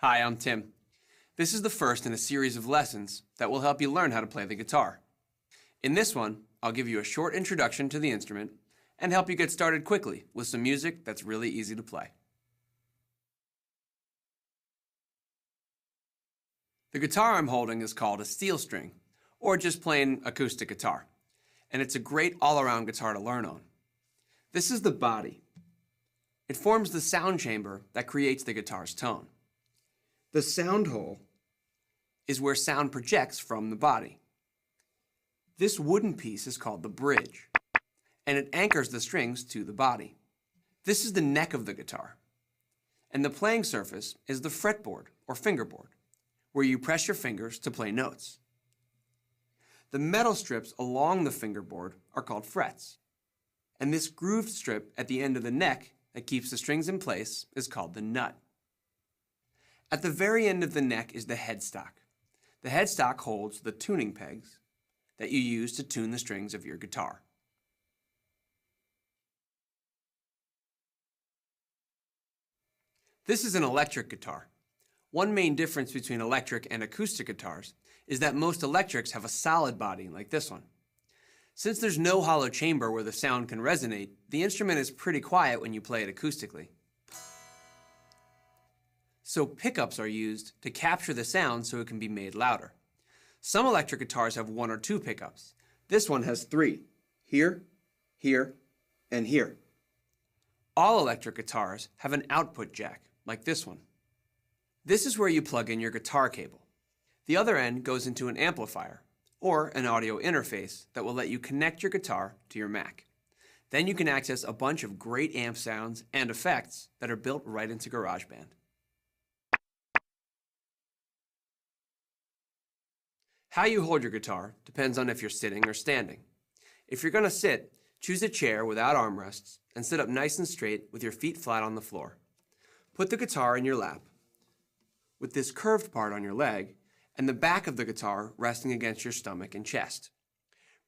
Hi, I'm Tim. This is the first in a series of lessons that will help you learn how to play the guitar. In this one, I'll give you a short introduction to the instrument and help you get started quickly with some music that's really easy to play. The guitar I'm holding is called a steel string, or just plain acoustic guitar, and it's a great all-around guitar to learn on. This is the body. It forms the sound chamber that creates the guitar's tone. The sound hole is where sound projects from the body. This wooden piece is called the bridge, and it anchors the strings to the body. This is the neck of the guitar, and the playing surface is the fretboard or fingerboard, where you press your fingers to play notes. The metal strips along the fingerboard are called frets, and this grooved strip at the end of the neck that keeps the strings in place is called the nut. At the very end of the neck is the headstock. The headstock holds the tuning pegs that you use to tune the strings of your guitar. This is an electric guitar. One main difference between electric and acoustic guitars is that most electrics have a solid body like this one. Since there's no hollow chamber where the sound can resonate, the instrument is pretty quiet when you play it acoustically. So pickups are used to capture the sound so it can be made louder. Some electric guitars have 1 or 2 pickups. This one has 3, here, here, and here. All electric guitars have an output jack, like this one. This is where you plug in your guitar cable. The other end goes into an amplifier, or an audio interface that will let you connect your guitar to your Mac. Then you can access a bunch of great amp sounds and effects that are built right into GarageBand. How you hold your guitar depends on if you're sitting or standing. If you're going to sit, choose a chair without armrests and sit up nice and straight with your feet flat on the floor. Put the guitar in your lap, with this curved part on your leg, and the back of the guitar resting against your stomach and chest.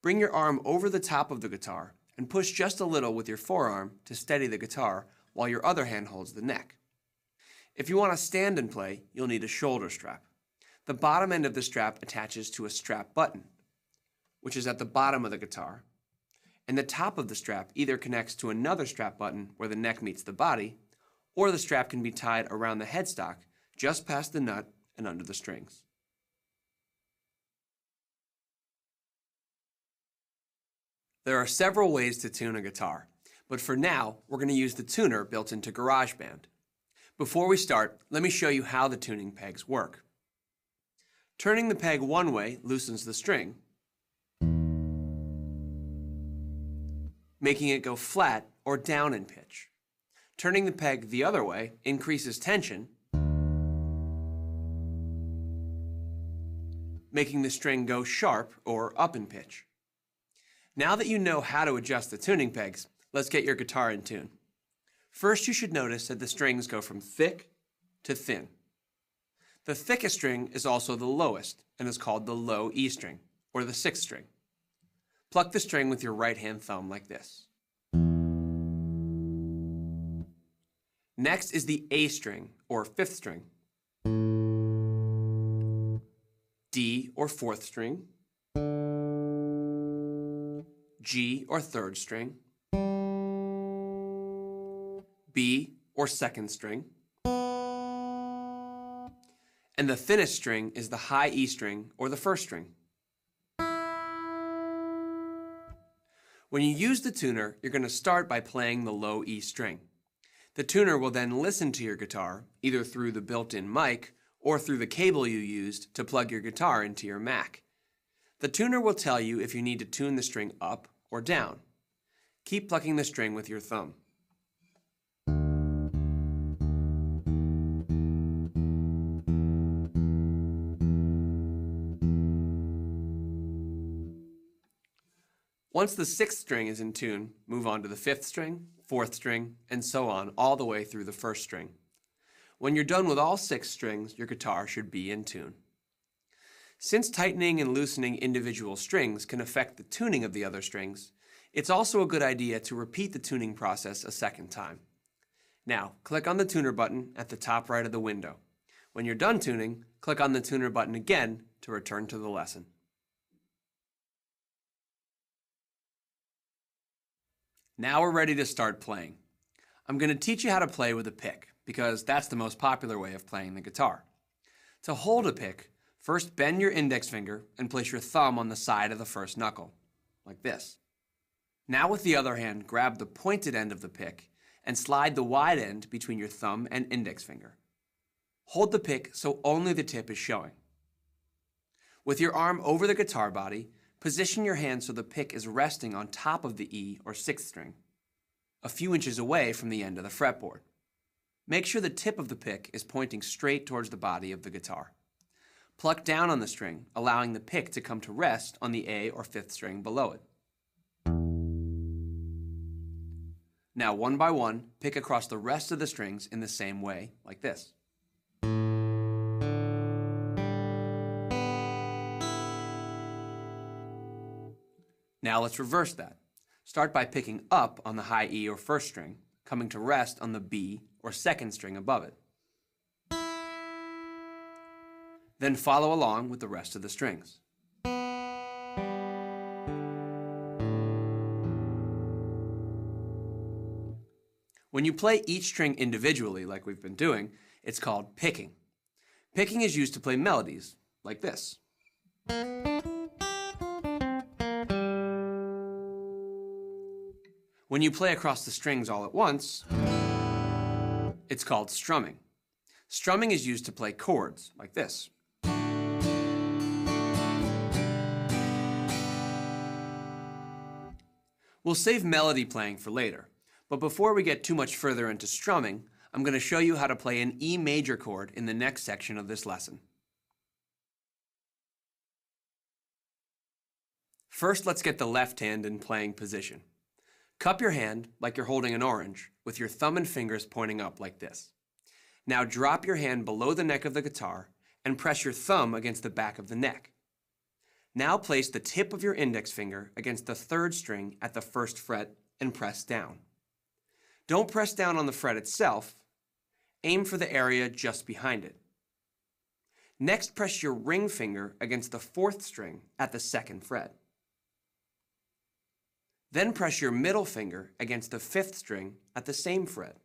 Bring your arm over the top of the guitar and push just a little with your forearm to steady the guitar while your other hand holds the neck. If you want to stand and play, you'll need a shoulder strap. The bottom end of the strap attaches to a strap button, which is at the bottom of the guitar, and the top of the strap either connects to another strap button where the neck meets the body, or the strap can be tied around the headstock just past the nut and under the strings. There are several ways to tune a guitar, but for now, we're going to use the tuner built into GarageBand. Before we start, let me show you how the tuning pegs work. Turning the peg one way loosens the string, making it go flat or down in pitch. Turning the peg the other way increases tension, making the string go sharp or up in pitch. Now that you know how to adjust the tuning pegs, let's get your guitar in tune. First, you should notice that the strings go from thick to thin. The thickest string is also the lowest and is called the low E string, or the 6th string. Pluck the string with your right hand thumb like this. Next is the A string, or 5th string. D, or 4th string. G, or 3rd string. B, or 2nd string. And the thinnest string is the high E string, or the 1st string. When you use the tuner, you're going to start by playing the low E string. The tuner will then listen to your guitar, either through the built-in mic or through the cable you used to plug your guitar into your Mac. The tuner will tell you if you need to tune the string up or down. Keep plucking the string with your thumb. Once the 6th string is in tune, move on to the 5th string, 4th string, and so on all the way through the 1st string. When you're done with all 6 strings, your guitar should be in tune. Since tightening and loosening individual strings can affect the tuning of the other strings, it's also a good idea to repeat the tuning process a second time. Now, click on the tuner button at the top right of the window. When you're done tuning, click on the tuner button again to return to the lesson. Now we're ready to start playing. I'm going to teach you how to play with a pick, because that's the most popular way of playing the guitar. To hold a pick, first bend your index finger and place your thumb on the side of the first knuckle, like this. Now with the other hand, grab the pointed end of the pick and slide the wide end between your thumb and index finger. Hold the pick so only the tip is showing. With your arm over the guitar body, position your hand so the pick is resting on top of the E or 6th string, a few inches away from the end of the fretboard. Make sure the tip of the pick is pointing straight towards the body of the guitar. Pluck down on the string, allowing the pick to come to rest on the A or 5th string below it. Now, one by one, pick across the rest of the strings in the same way, like this. Now let's reverse that. Start by picking up on the high E or 1st string, coming to rest on the B or 2nd string above it. Then follow along with the rest of the strings. When you play each string individually, like we've been doing, it's called picking. Picking is used to play melodies, like this. When you play across the strings all at once, it's called strumming. Strumming is used to play chords, like this. We'll save melody playing for later. But before we get too much further into strumming, I'm going to show you how to play an E major chord in the next section of this lesson. First, let's get the left hand in playing position. Cup your hand like you're holding an orange, with your thumb and fingers pointing up like this. Now drop your hand below the neck of the guitar and press your thumb against the back of the neck. Now place the tip of your index finger against the 3rd string at the 1st fret and press down. Don't press down on the fret itself. Aim for the area just behind it. Next, press your ring finger against the 4th string at the 2nd fret. Then press your middle finger against the 5th string at the same fret.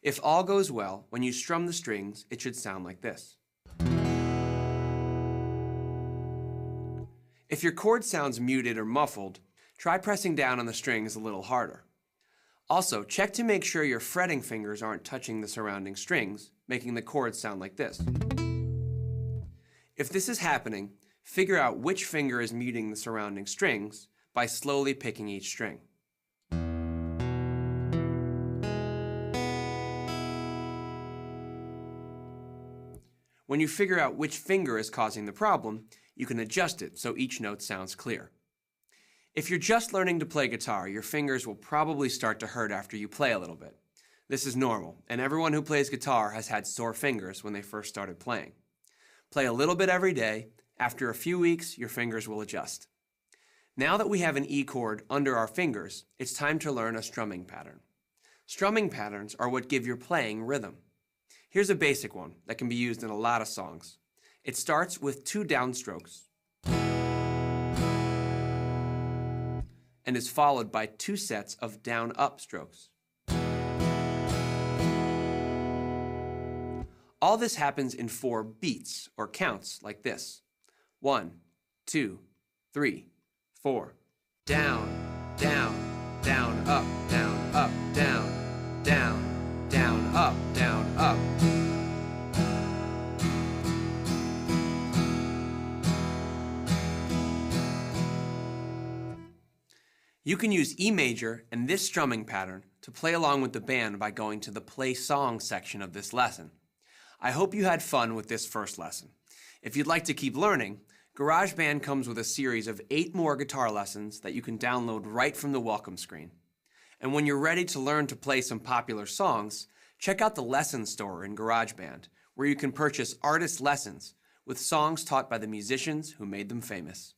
If all goes well, when you strum the strings, it should sound like this. If your chord sounds muted or muffled, try pressing down on the strings a little harder. Also, check to make sure your fretting fingers aren't touching the surrounding strings, making the chords sound like this. If this is happening, figure out which finger is muting the surrounding strings by slowly picking each string. When you figure out which finger is causing the problem, you can adjust it so each note sounds clear. If you're just learning to play guitar, your fingers will probably start to hurt after you play a little bit. This is normal, and everyone who plays guitar has had sore fingers when they first started playing. Play a little bit every day. After a few weeks, your fingers will adjust. Now that we have an E chord under our fingers, it's time to learn a strumming pattern. Strumming patterns are what give your playing rhythm. Here's a basic one that can be used in a lot of songs. It starts with 2 downstrokes and is followed by 2 sets of down-up strokes. All this happens in 4 beats, or counts, like this. 1, 2, 3, 4. Down, down, down, up, down, up, down, down, down, up, down, up. You can use E major and this strumming pattern to play along with the band by going to the Play Songs section of this lesson. I hope you had fun with this first lesson. If you'd like to keep learning, GarageBand comes with a series of 8 more guitar lessons that you can download right from the welcome screen. And when you're ready to learn to play some popular songs, check out the Lesson Store in GarageBand, where you can purchase artist lessons with songs taught by the musicians who made them famous.